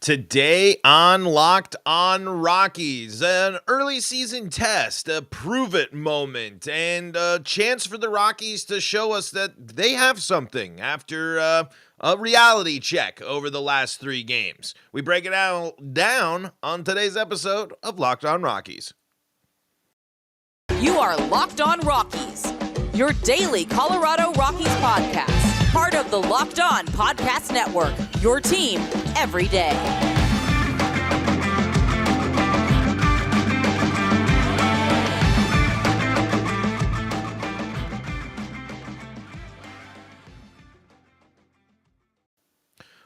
Today on Locked On Rockies, an early season test, a prove it moment, and a chance for the Rockies to show us that they have something after a reality check over the last 3 games. We break it down on today's episode of Locked On Rockies. You are Locked On Rockies, your daily Colorado Rockies podcast, part of the Locked On Podcast Network, your team every day.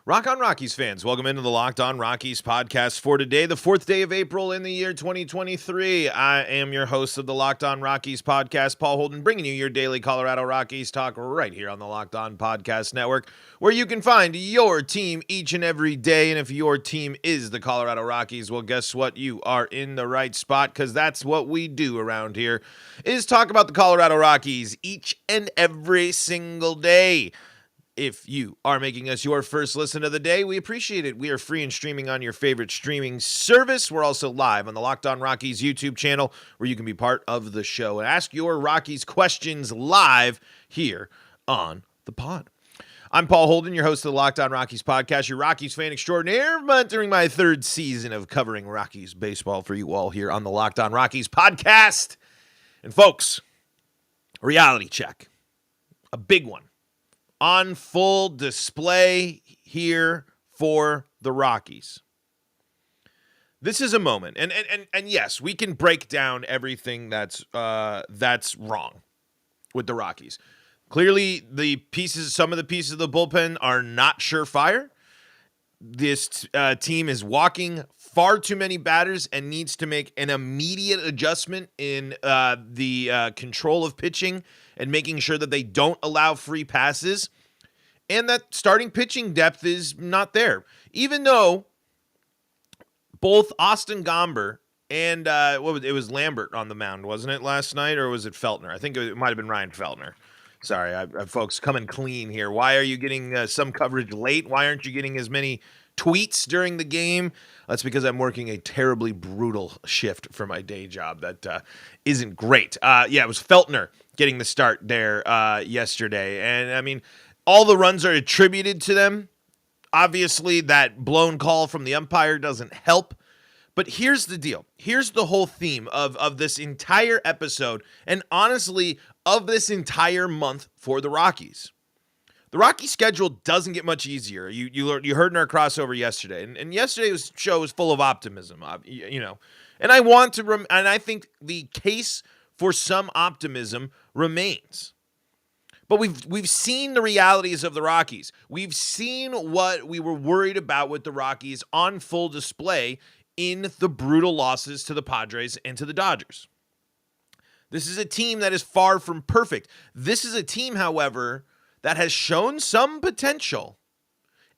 Rock on Rockies fans, welcome into the Locked On Rockies podcast for today, the 4th day of April in the year 2023. I am your host of the Locked On Rockies podcast, Paul Holden, bringing you your daily Colorado Rockies talk right here on the Locked On Podcast Network, where you can find your team each and every day. And if your team is the Colorado Rockies, well, guess what? You are in the right spot, because that's what we do around here, is talk about the Colorado Rockies each and every single day. If you are making us your first listen of the day, we appreciate it. We are free and streaming on your favorite streaming service. We're also live on the Locked On Rockies YouTube channel, where you can be part of the show and ask your Rockies questions live here on the pod. I'm Paul Holden, your host of the Locked On Rockies podcast, your Rockies fan extraordinaire, but during my 3rd season of covering Rockies baseball for you all here on the Locked On Rockies podcast. And folks, reality check, a big one, on full display here for the Rockies. This is a moment, and yes, we can break down everything that's wrong with the Rockies. Clearly, some of the pieces of the bullpen are not surefire. This team is walking far too many batters and needs to make an immediate adjustment in the control of pitching and making sure that they don't allow free passes, and that starting pitching depth is not there. Even though both Austin Gomber and it was Lambert on the mound, wasn't it, last night, or was it Feltner? I think it might have been Ryan Feltner. Sorry, folks, coming clean here. Why are you getting some coverage late? Why aren't you getting as many tweets during the game? That's because I'm working a terribly brutal shift for my day job that isn't great. It was Feltner getting the start there yesterday. And, I mean, all the runs are attributed to them. Obviously, that blown call from the umpire doesn't help. But here's the deal. Here's the whole theme of this entire episode, and honestly, of this entire month for the Rockies. The Rockies schedule doesn't get much easier. You heard in our crossover yesterday, and yesterday's show was full of optimism, And I want to, and I think the case for some optimism remains. But we've seen the realities of the Rockies. We've seen what we were worried about with the Rockies on full display in the brutal losses to the Padres and to the Dodgers. This is a team that is far from perfect. This is a team, however, that has shown some potential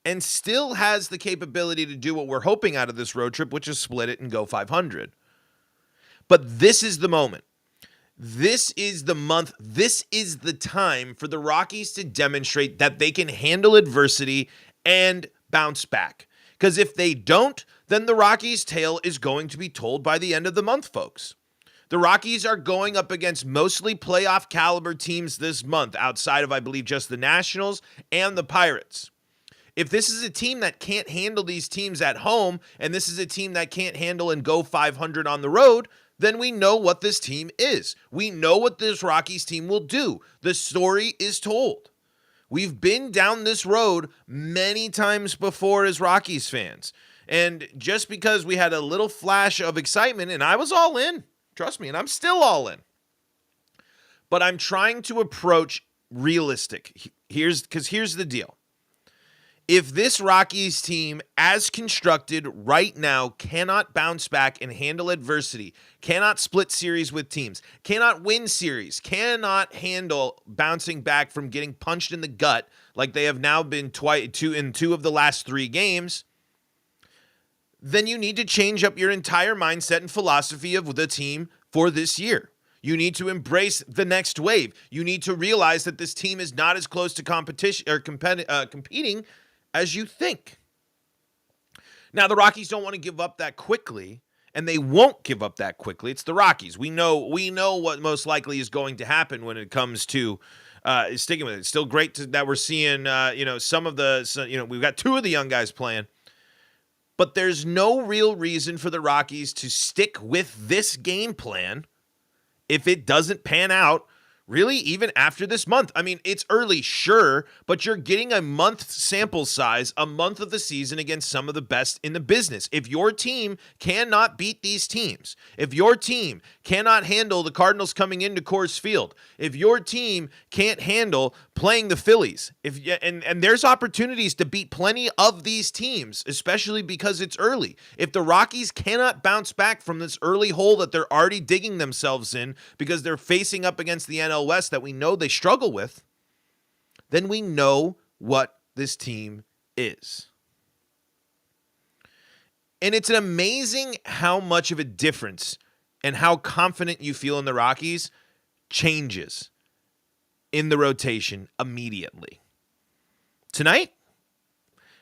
and still has the capability to do what we're hoping out of this road trip, which is split it and go 500. But this is the moment. This is the month. This is the time for the Rockies to demonstrate that they can handle adversity and bounce back. Because if they don't, then the Rockies' tale is going to be told by the end of the month, folks. The Rockies are going up against mostly playoff caliber teams this month, outside of, I believe, just the Nationals and the Pirates. If this is a team that can't handle these teams at home, and this is a team that can't handle and go 500 on the road, then we know what this team is. We know what this Rockies team will do. The story is told. We've been down this road many times before as Rockies fans. And just because we had a little flash of excitement, and I was all in, trust me, and I'm still all in. But I'm trying to approach realistic. Here's the deal. If this Rockies team, as constructed right now, cannot bounce back and handle adversity, cannot split series with teams, cannot win series, cannot handle bouncing back from getting punched in the gut like they have now been in 2 of the last 3 games, then you need to change up your entire mindset and philosophy of the team for this year. You need to embrace the next wave. You need to realize that this team is not as close to competition or competing as you think. Now, the Rockies don't want to give up that quickly, and they won't give up that quickly. It's the Rockies. We know what most likely is going to happen when it comes to sticking with it. It's still great that we're seeing, some of the, we've got two of the young guys playing. But there's no real reason for the Rockies to stick with this game plan if it doesn't pan out, really, even after this month. I mean, it's early, sure, but you're getting a month sample size, a month of the season against some of the best in the business. If your team cannot beat these teams, if your team cannot handle the Cardinals coming into Coors Field, if your team can't handle playing the Phillies, and there's opportunities to beat plenty of these teams, especially because it's early. If the Rockies cannot bounce back from this early hole that they're already digging themselves in because they're facing up against the NL West that we know they struggle with, then we know what this team is. And it's amazing how much of a difference and how confident you feel in the Rockies changes in the rotation immediately. Tonight,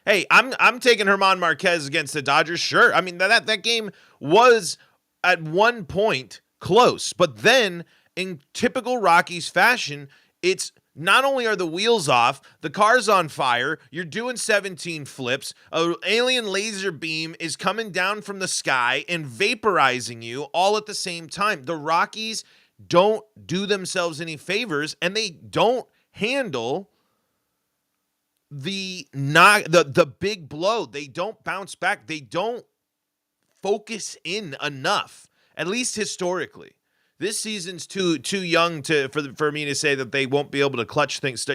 hey, I'm taking German Marquez against the Dodgers. Sure. I mean, that game was at one point close, but then in typical Rockies fashion, it's not only are the wheels off, the car's on fire, you're doing 17 flips, an alien laser beam is coming down from the sky and vaporizing you all at the same time. The Rockies don't do themselves any favors, and they don't handle the big blow. They don't bounce back. They don't focus in enough, at least historically. This season's too young for me to say that they won't be able to clutch things,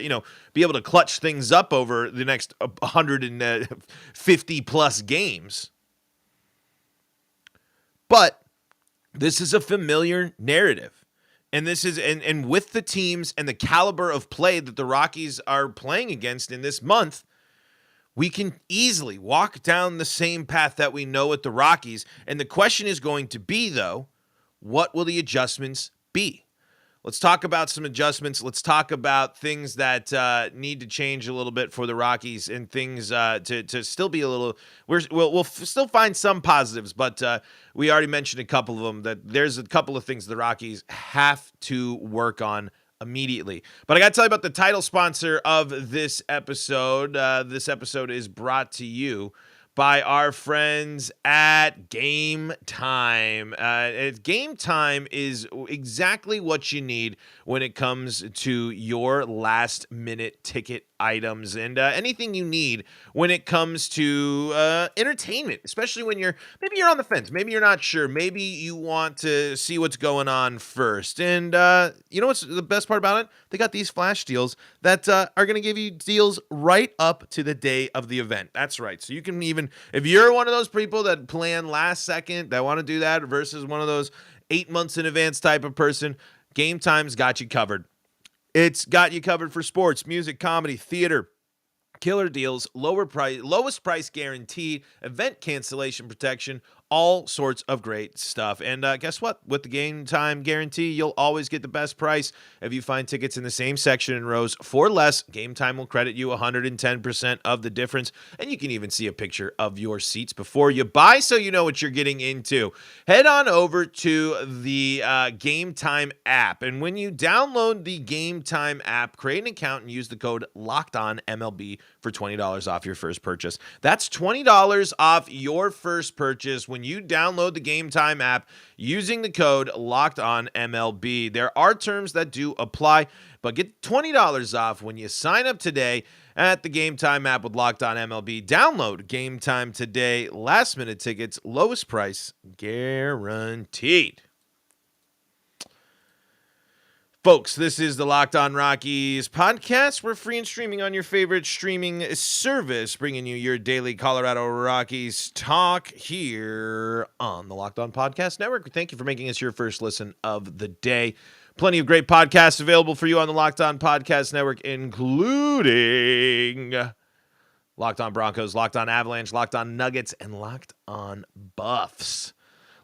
up over the next 150 plus games. But this is a familiar narrative. And this is and with the teams and the caliber of play that the Rockies are playing against in this month, we can easily walk down the same path that we know with the Rockies. And the question is going to be, though, what will the adjustments be? Let's talk about some adjustments. Let's talk about things that need to change a little bit for the Rockies and things to still be a little. We'll still find some positives, but we already mentioned a couple of them. That there's a couple of things the Rockies have to work on immediately. But I got to tell you about the title sponsor of this episode. This episode is brought to you by our friends at Gametime. Gametime is exactly what you need when it comes to your last-minute ticket items and anything you need when it comes to entertainment, especially when maybe you're on the fence, maybe you're not sure, maybe you want to see what's going on first. And you know what's the best part about it? They got these flash deals that are going to give you deals right up to the day of the event. That's right. So you can even, if you're one of those people that plan last second, that want to do that versus one of those 8 months in advance type of person, Gametime's got you covered. It's got you covered for sports, music, comedy, theater, killer deals, lowest price guaranteed, event cancellation protection, all sorts of great stuff. And guess what? With the Game Time guarantee, you'll always get the best price. If you find tickets in the same section in rows for less, Game Time will credit you 110% of the difference. And you can even see a picture of your seats before you buy, so you know what you're getting into. Head on over to the Game Time app. And when you download the Game Time app, create an account and use the code LOCKEDONMLB for $20 off your first purchase. That's $20 off your first purchase when you download the Game Time app using the code LOCKEDONMLB. There are terms that do apply, but get $20 off when you sign up today at the Game Time app with Locked On MLB. Download Game Time today. Last minute tickets, lowest price guaranteed. Folks, this is the Locked On Rockies podcast. We're free and streaming on your favorite streaming service, bringing you your daily Colorado Rockies talk here on the Locked On Podcast Network. Thank you for making us your first listen of the day. Plenty of great podcasts available for you on the Locked On Podcast Network, including Locked On Broncos, Locked On Avalanche, Locked On Nuggets, and Locked On Buffs.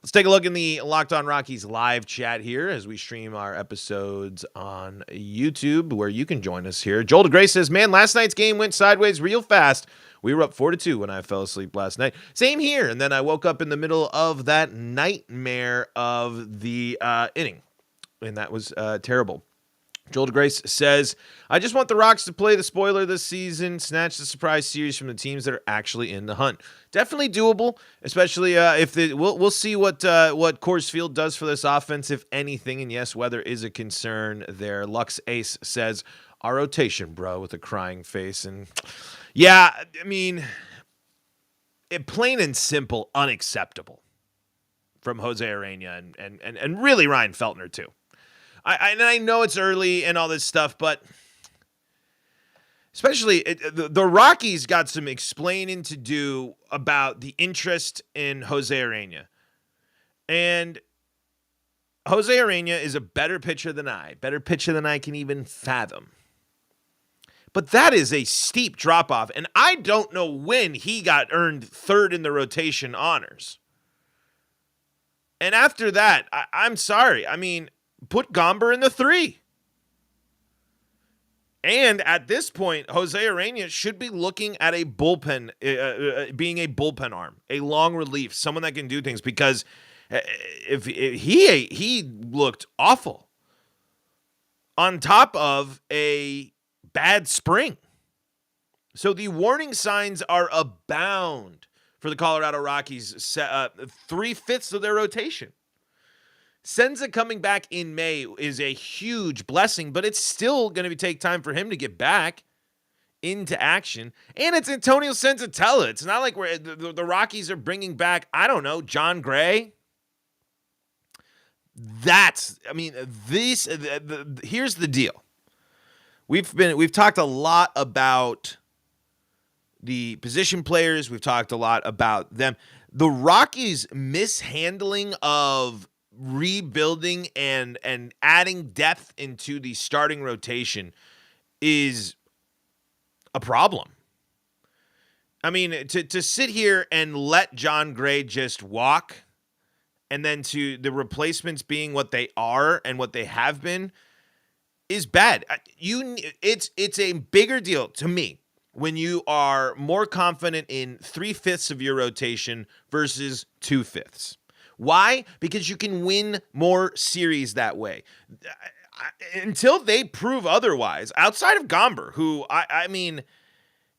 Let's take a look in the Locked On Rockies live chat here as we stream our episodes on YouTube, where you can join us here. Joel DeGray says, man, last night's game went sideways real fast. We were up 4-2 when I fell asleep last night. Same here. And then I woke up in the middle of that nightmare of the inning. And that was terrible. Joel DeGrace says, I just want the Rocks to play the spoiler this season, snatch the surprise series from the teams that are actually in the hunt. Definitely doable, especially if we'll see what Coors Field does for this offense, if anything. And yes, weather is a concern there. Lux Ace says, our rotation, bro, with a crying face. And yeah, I mean, plain and simple, unacceptable from Jose Urena and really Ryan Feltner too. I know it's early and all this stuff, but especially the Rockies got some explaining to do about the interest in Jose Urena. And Jose Urena is a better pitcher than I can even fathom. But that is a steep drop-off, and I don't know when he got earned third in the rotation honors. And after that, I'm sorry. I mean, put Gomber in the 3. And at this point, Jose Urena should be looking at a bullpen, being a bullpen arm, a long relief, someone that can do things, because if he looked awful on top of a bad spring. So the warning signs are abound for the Colorado Rockies, 3/5 of their rotation. Senza coming back in May is a huge blessing, but it's still going to take time for him to get back into action. And it's Antonio Senzatella. It's not like the Rockies are bringing back, I don't know, John Gray. Here's the deal. We've talked a lot about the position players. We've talked a lot about them. The Rockies' mishandling of rebuilding and adding depth into the starting rotation is a problem. I mean, to sit here and let John Gray just walk, and then to the replacements being what they are and what they have been, is bad. It's a bigger deal to me when you are more confident in 3/5 of your rotation versus 2/5. Why? Because you can win more series that way. Until they prove otherwise, outside of Gomber, who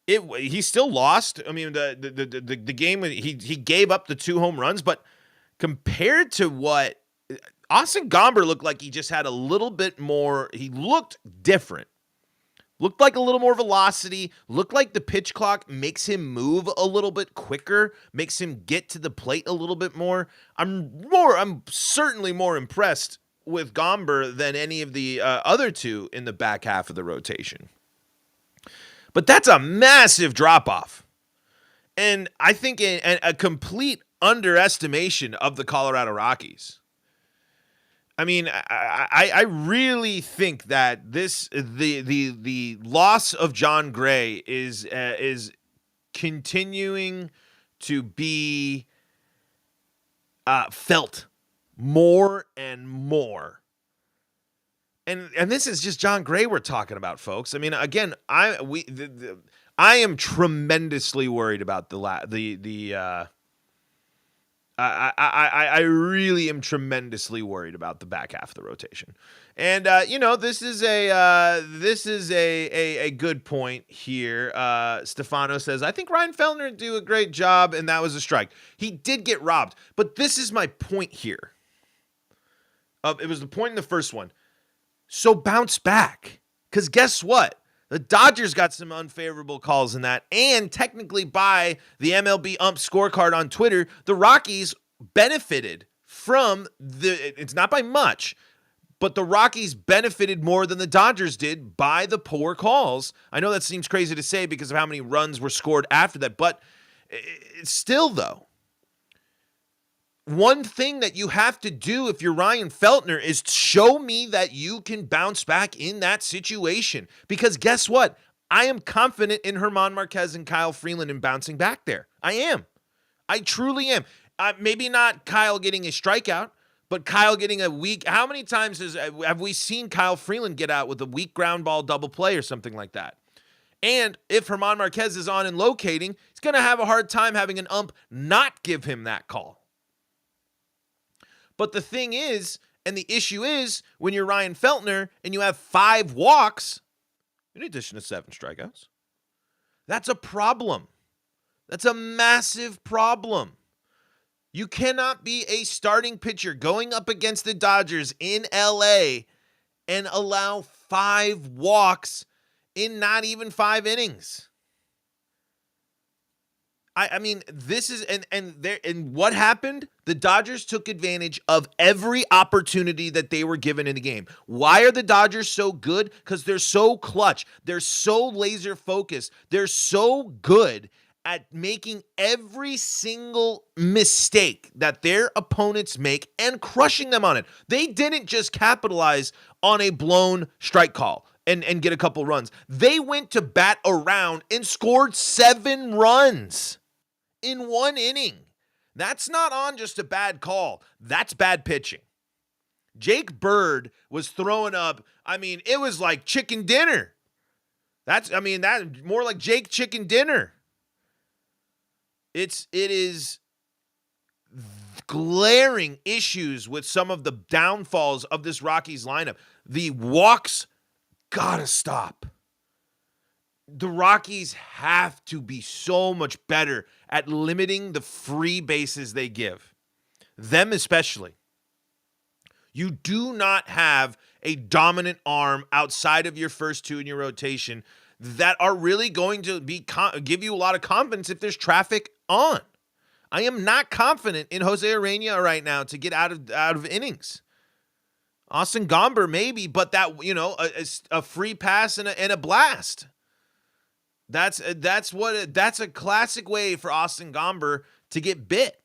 he still lost. I mean, the game he gave up the 2 home runs, but compared to what Austin Gomber looked like, he just had a little bit more. He looked different. Looked like a little more velocity, looked like the pitch clock makes him move a little bit quicker, makes him get to the plate a little bit more. I'm certainly more impressed with Gomber than any of the other 2 in the back half of the rotation. But that's a massive drop-off. And I think a complete underestimation of the Colorado Rockies. I mean, I really think that the loss of John Gray is continuing to be felt more and more. And this is just John Gray we're talking about, folks. I mean, again, I am tremendously worried about I really am tremendously worried about the back half of the rotation. And this is a good point here. Stefano says, I think Ryan Feltner did do a great job, and that was a strike. He did get robbed, but this is my point here. It was the point in the first one. So bounce back, because guess what? The Dodgers got some unfavorable calls in that, and technically by the MLB ump scorecard on Twitter, the Rockies benefited from it's not by much, but the Rockies benefited more than the Dodgers did by the poor calls. I know that seems crazy to say because of how many runs were scored after that, but it's still, though, one thing that you have to do if you're Ryan Feltner is show me that you can bounce back in that situation. Because guess what? I am confident in German Marquez and Kyle Freeland in bouncing back there. I am. I truly am. Maybe not Kyle getting a strikeout, but Kyle getting a weak. How many times have we seen Kyle Freeland get out with a weak ground ball double play or something like that? And if German Marquez is on and locating, he's going to have a hard time having an ump not give him that call. But the thing is, and the issue is, when you're Ryan Feltner and you have 5 walks, in addition to 7 strikeouts, that's a problem. That's a massive problem. You cannot be a starting pitcher going up against the Dodgers in LA and allow 5 walks in not even 5 innings. I mean, this is and what happened? The Dodgers took advantage of every opportunity that they were given in the game. Why are the Dodgers so good? Because they're so clutch. They're so laser focused. They're so good at making every single mistake that their opponents make and crushing them on it. They didn't just capitalize on a blown strike call and get a couple runs. They went to bat around and scored 7 runs in 1 inning. That's not on just a bad call. That's bad pitching. Jake Bird was throwing up, it was like chicken dinner. That more like Jake chicken dinner. It is glaring issues with some of the downfalls of this Rockies lineup. The walks gotta stop. The Rockies have to be so much better at limiting the free bases they give. Them especially. You do not have a dominant arm outside of your first 2 in your rotation that are really going to give you a lot of confidence if there's traffic on. I am not confident in Jose Urena right now to get out of innings. Austin Gomber maybe, but that a free pass and a blast. That's a classic way for Austin Gomber to get bit.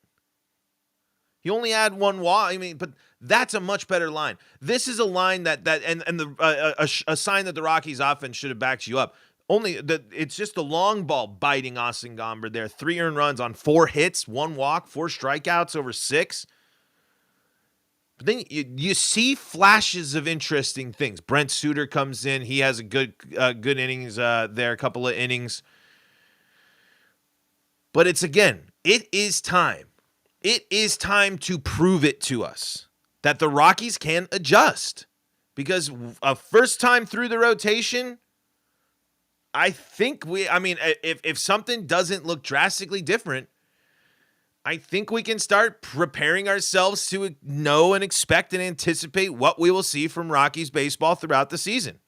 He only had 1 walk. But that's a much better line. This is a line a sign that the Rockies offense should have backed you up. It's just the long ball biting Austin Gomber there. 3 earned runs on 4 hits, 1 walk, 4 strikeouts over 6. But then you see flashes of interesting things. Brent Suter comes in. He has a good innings there, a couple of innings. But it is time. It is time to prove it to us that the Rockies can adjust. Because a first time through the rotation, I think if something doesn't look drastically different, I think we can start preparing ourselves to know and expect and anticipate what we will see from Rockies baseball throughout the season.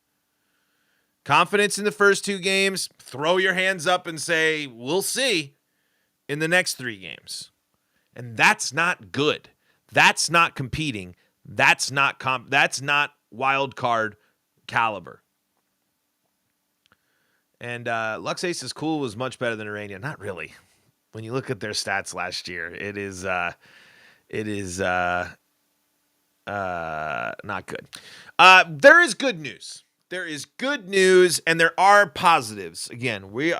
Confidence in the first 2 games, throw your hands up and say, we'll see in the next 3 games. And that's not good. That's not competing. That's not wild card caliber. And Lux Ace's cool was much better than Urania. Not really. When you look at their stats last year, it is not good. There is good news. There is good news, and there are positives. Again, we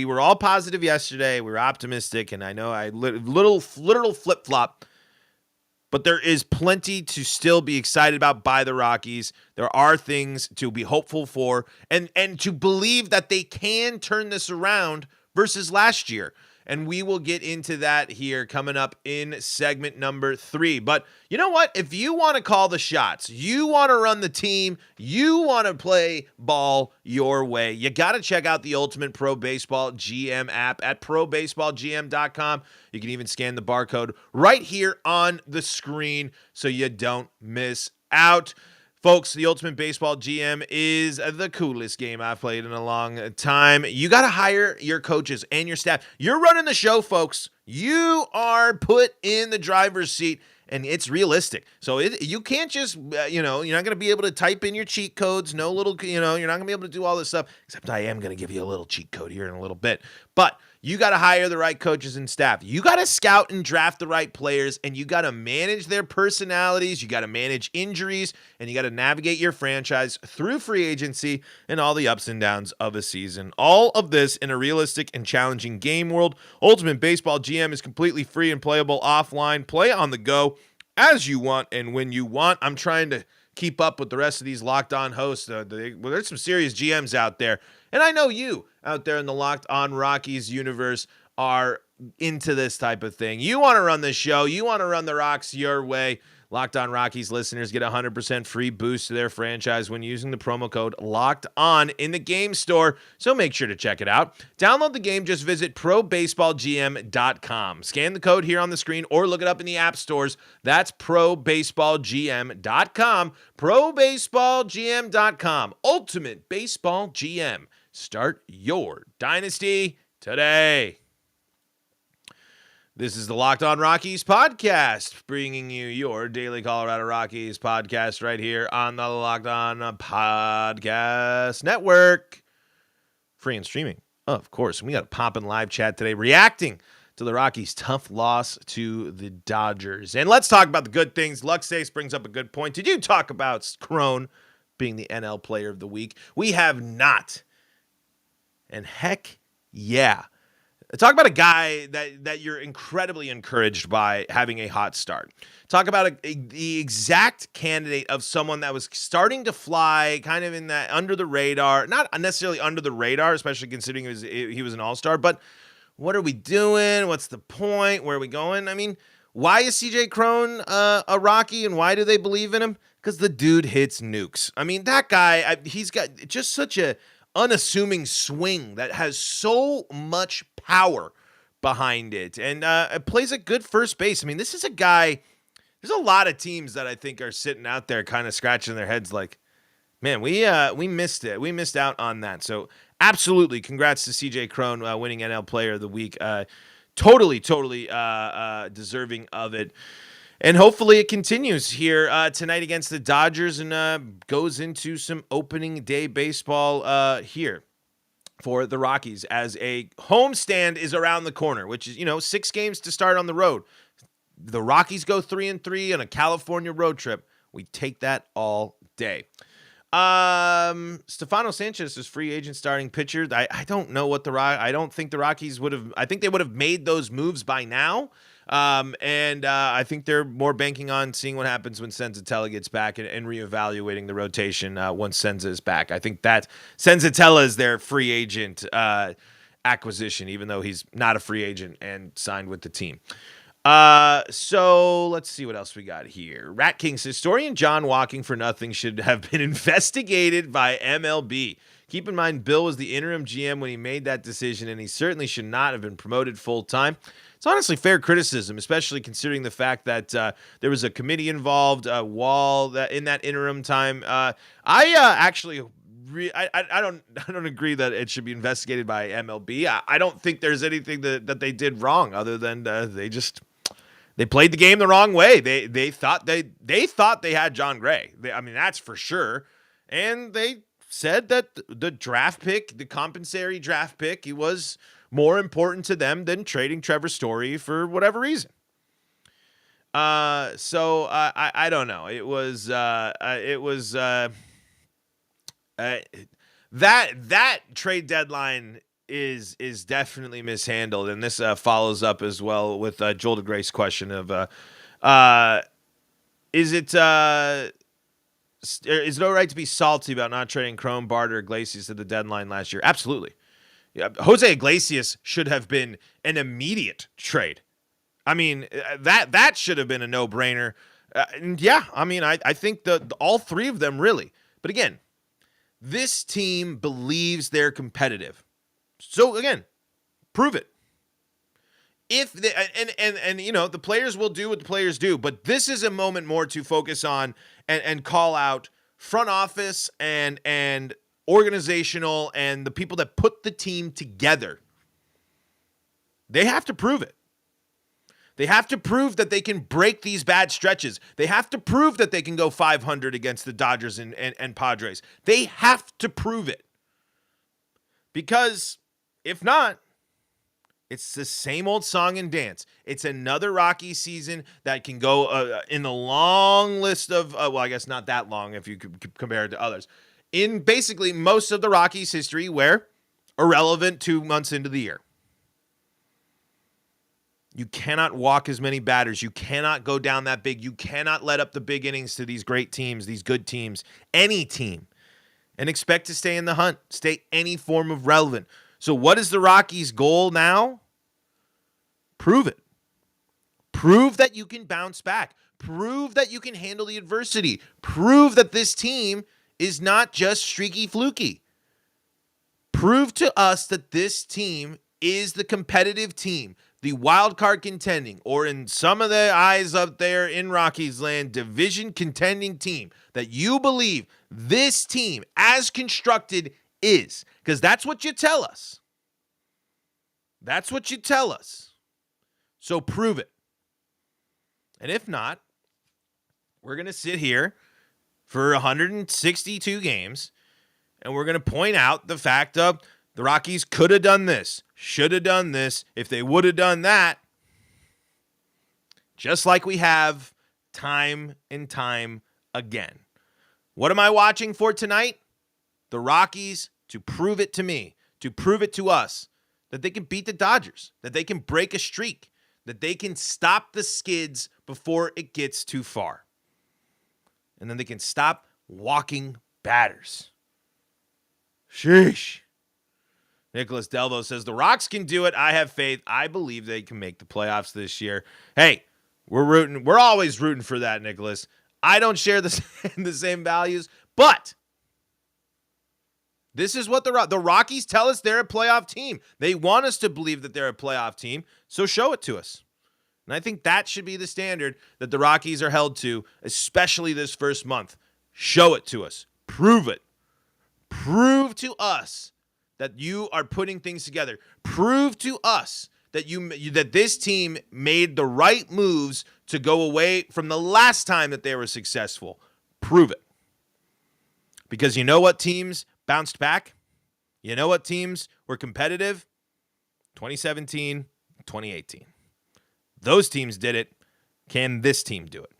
were all positive yesterday. We were optimistic, and I know I literal flip flop. But there is plenty to still be excited about by the Rockies. There are things to be hopeful for, and to believe that they can turn this around versus last year. And we will get into that here coming up in segment number 3. But you know what? If you want to call the shots, you want to run the team, you want to play ball your way, you got to check out the Ultimate Pro Baseball GM app at probaseballgm.com. You can even scan the barcode right here on the screen so you don't miss out. Folks, the Ultimate Baseball GM is the coolest game I've played in a long time. You got to hire your coaches and your staff. You're running the show, folks. You are put in the driver's seat, and it's realistic. So you can't just, you're not going to be able to type in your cheat codes. No little, you're not going to be able to do all this stuff, except I am going to give you a little cheat code here in a little bit. But You got to hire the right coaches and staff. You got to scout and draft the right players, and you got to manage their personalities. You got to manage injuries, and you got to navigate your franchise through free agency and all the ups and downs of a season. All of this in a realistic and challenging game world. Ultimate Baseball GM is completely free and playable offline. Play on the go as you want and when you want. I'm trying to keep up with the rest of these Locked On hosts. There's some serious GMs out there. And I know you out there in the Locked On Rockies universe are into this type of thing. You want to run the show. You want to run the Rocks your way. Locked On Rockies listeners get a 100% free boost to their franchise when using the promo code Locked On in the game store. So make sure to check it out. Download the game. Just visit probaseballgm.com. Scan the code here on the screen or look it up in the app stores. That's probaseballgm.com. Probaseballgm.com. Ultimate Baseball GM. Start your dynasty today. This is the Locked On Rockies podcast, bringing you your daily Colorado Rockies podcast right here on the Locked On Podcast Network. Free and streaming, of course. We got a poppin' live chat today reacting to the Rockies' tough loss to the Dodgers. And let's talk about the good things. Luxace brings up a good point. Did you talk about Crone being the NL Player of the Week? We have not. And heck yeah. Talk about a guy that you're incredibly encouraged by having a hot start. Talk about the exact candidate of someone that was starting to fly kind of in that under the radar, not necessarily under the radar, especially considering he was an all-star, but what are we doing? What's the point? Where are we going? I mean, why is CJ Cron a Rocky, and why do they believe in him? Because the dude hits nukes. I mean, that guy, he's got just such a unassuming swing that has so much power behind it, and it plays a good first base. I mean, this is a guy, there's a lot of teams that I think are sitting out there kind of scratching their heads like, man, we missed it. We missed out on that. So absolutely, congrats to CJ Cron winning NL Player of the Week. Totally deserving of it. And hopefully it continues here tonight against the Dodgers and goes into some opening day baseball here for the Rockies as a homestand is around the corner, which is, 6 games to start on the road. The Rockies go 3-3 on a California road trip. We take that all day. Stefano Sanchez is free agent starting pitcher. I don't know what I don't think the Rockies would have. I think they would have made those moves by now. And I think they're more banking on seeing what happens when Senzatella gets back and reevaluating the rotation once Senza is back. I think that Senzatella is their free agent acquisition, even though he's not a free agent and signed with the team. So let's see what else we got here. Rat King's historian John Walking for Nothing should have been investigated by MLB. Keep in mind, Bill was the interim GM when he made that decision, and he certainly should not have been promoted full-time. It's honestly fair criticism, especially considering the fact that there was a committee involved, Wall, in that interim time. I don't agree that it should be investigated by MLB. I don't think there's anything that they did wrong other than they played the game the wrong way. They thought they had John Gray. That's for sure, and they said that the draft pick, the compensatory draft pick, he was more important to them than trading Trevor Story for whatever reason. So I don't know. That trade deadline is definitely mishandled, and this follows up as well with Joel DeGrace's question of is it all right to be salty about not trading Cron, Bart, or Iglesias at the deadline last year? Absolutely. Yeah, Jose Iglesias should have been an immediate trade. I mean, that should have been a no-brainer. I think all three of them really. But again, this team believes they're competitive. So again, prove it. If they, the players will do what the players do, but this is a moment more to focus on and call out front office and organizational and the people that put the team together. They have to prove it. They have to prove that they can break these bad stretches. They have to prove that they can go 500 against the Dodgers and Padres. They have to prove it. Because if not, It's the same old song and dance. It's another Rocky season that can go in the long list of, well, I guess not that long if you could compare it to others. In basically most of the Rockies' history where irrelevant 2 months into the year. You cannot walk as many batters. You cannot go down that big. You cannot let up the big innings to these great teams, these good teams, any team, and expect to stay in the hunt, stay any form of relevant. So what is the Rockies' goal now? Prove it. Prove that you can bounce back. Prove that you can handle the adversity. Prove that this team is not just streaky fluky. Prove to us that this team is the competitive team, the wild card contending, or in some of the eyes up there in Rockies land, division contending team, that you believe this team, as constructed, is. Because that's what you tell us. That's what you tell us. So prove it. And if not, we're going to sit here for 162 games, and we're going to point out the fact of the Rockies could have done this, should have done this, if they would have done that, just like we have time and time again. What am I watching for tonight? The Rockies to prove it to me, to prove it to us, that they can beat the Dodgers, that they can break a streak, that they can stop the skids before it gets too far. And then they can stop walking batters. Sheesh. Nicholas Delvo says, the Rocks can do it. I have faith. I believe they can make the playoffs this year. Hey, we're rooting. We're always rooting for that, Nicholas. I don't share the same values, but this is what the Rockies tell us they're a playoff team. They want us to believe that they're a playoff team, so show it to us. And I think that should be the standard that the Rockies are held to, especially this first month. Show it to us. Prove it. Prove to us that you are putting things together. Prove to us that that this team made the right moves to go away from the last time that they were successful. Prove it. Because you know what teams bounced back? You know what teams were competitive? 2017, 2018. Those teams did it. Can this team do it?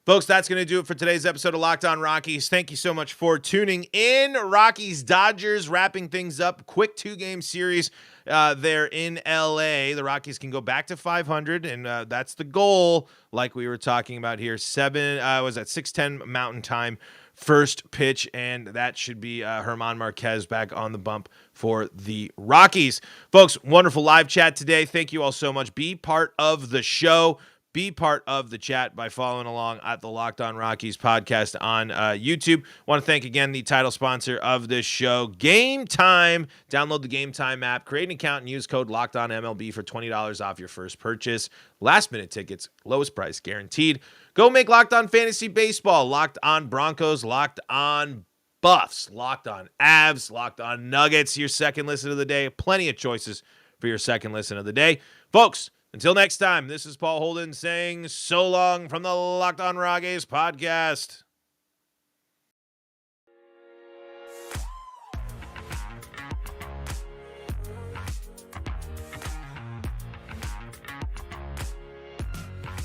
Folks, that's going to do it for today's episode of Locked On Rockies. Thank you so much for tuning in. Rockies-Dodgers wrapping things up. Quick 2-game series there in L.A. The Rockies can go back to 500, and that's the goal, like we were talking about here. 6:10 Mountain Time. First pitch, and that should be German Marquez back on the bump for the Rockies. Folks, wonderful live chat today. Thank you all so much. Be part of the show. Be part of the chat by following along at the Locked On Rockies podcast on YouTube. Want to thank again the title sponsor of this show, Gametime. Download the Gametime app, create an account, and use code LOCKEDONMLB for $20 off your first purchase. Last-minute tickets, lowest price guaranteed. Go make Locked On Fantasy Baseball, Locked On Broncos, Locked On Buffs, Locked On Avs, Locked On Nuggets, your second listen of the day. Plenty of choices for your second listen of the day. Folks, until next time, this is Paul Holden saying so long from the Locked On Rockies podcast.